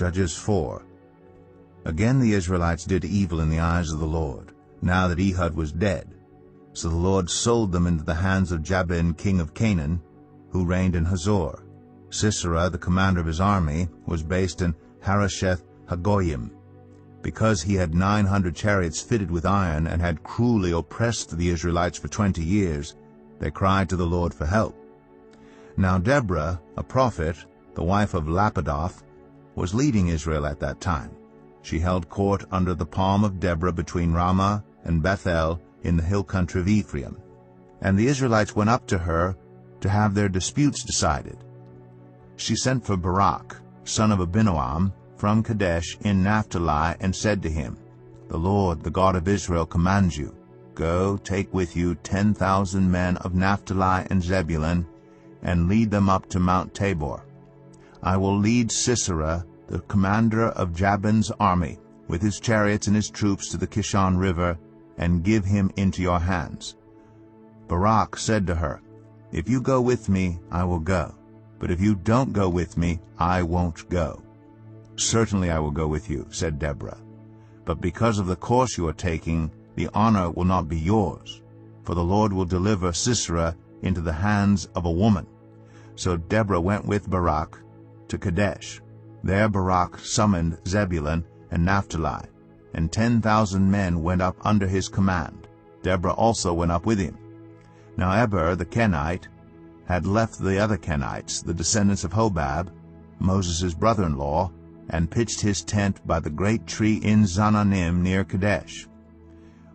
Judges 4. Again the Israelites did evil in the eyes of the Lord, now that Ehud was dead. So the Lord sold them into the hands of Jabin king of Canaan, who reigned in Hazor. Sisera, the commander of his army, was based in Harosheth Hagoyim. Because he had 900 chariots fitted with iron and had cruelly oppressed the Israelites for 20 years, they cried to the Lord for help. Now Deborah, a prophet, the wife of Lapidoth, was leading Israel at that time. She held court under the palm of Deborah between Ramah and Bethel in the hill country of Ephraim. And the Israelites went up to her to have their disputes decided. She sent for Barak, son of Abinoam, from Kadesh in Naphtali, and said to him, "The Lord, the God of Israel, commands you, go, take with you 10,000 men of Naphtali and Zebulun, and lead them up to Mount Tabor. I will lead Sisera, the commander of Jabin's army, with his chariots and his troops to the Kishon River, and give him into your hands." Barak said to her, "If you go with me, I will go. But if you don't go with me, I won't go." "Certainly I will go with you," said Deborah. "But because of the course you are taking, the honor will not be yours, for the Lord will deliver Sisera into the hands of a woman." So Deborah went with Barak to Kadesh. There Barak summoned Zebulun and Naphtali, and 10,000 men went up under his command. Deborah also went up with him. Now Eber the Kenite had left the other Kenites, the descendants of Hobab, Moses' brother-in-law, and pitched his tent by the great tree in Zananim near Kadesh.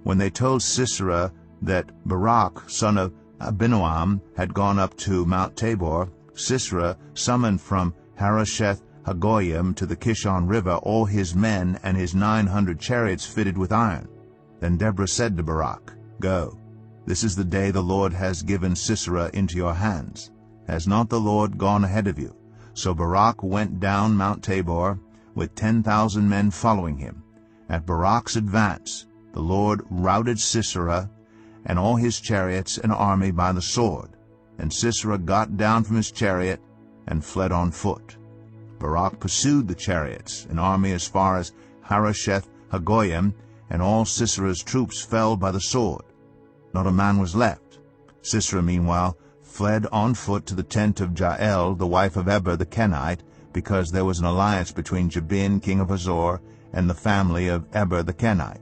When they told Sisera that Barak, son of Abinoam, had gone up to Mount Tabor, Sisera summoned from Harosheth Hagoyim to the Kishon River all his men and his 900 chariots fitted with iron. Then Deborah said to Barak, "Go, this is the day the Lord has given Sisera into your hands. Has not the Lord gone ahead of you?" So Barak went down Mount Tabor, with 10,000 men following him. At Barak's advance, the Lord routed Sisera and all his chariots and army by the sword, and Sisera got down from his chariot and fled on foot. Barak pursued the chariots and army as far as Harosheth Hagoyim, and all Sisera's troops fell by the sword. Not a man was left. Sisera, meanwhile, fled on foot to the tent of Jael, the wife of Eber the Kenite, because there was an alliance between Jabin, king of Hazor, and the family of Eber the Kenite.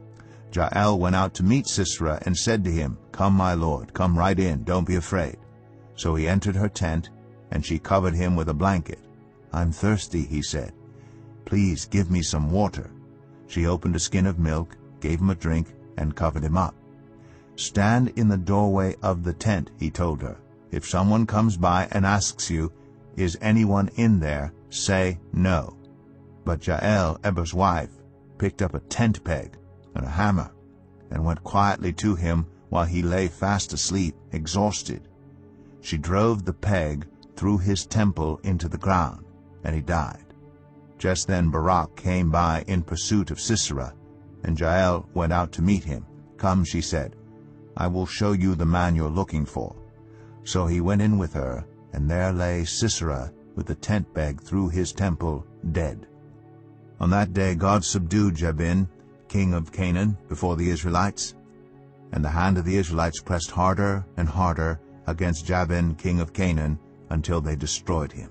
Jael went out to meet Sisera and said to him, "Come, my lord, come right in, don't be afraid." So he entered her tent, and she covered him with a blanket. "I'm thirsty," he said. "Please give me some water." She opened a skin of milk, gave him a drink, and covered him up. "Stand in the doorway of the tent," he told her. "If someone comes by and asks you, 'Is anyone in there?' say no." But Jael, Eber's wife, picked up a tent peg and a hammer and went quietly to him while he lay fast asleep, exhausted. She drove the peg through his temple into the ground, and he died. Just then Barak came by in pursuit of Sisera, and Jael went out to meet him. "Come," she said, "I will show you the man you're looking for." So he went in with her, and there lay Sisera with the tent peg through his temple, dead. On that day God subdued Jabin, king of Canaan, before the Israelites, and the hand of the Israelites pressed harder and harder against Jabin, king of Canaan, until they destroyed him.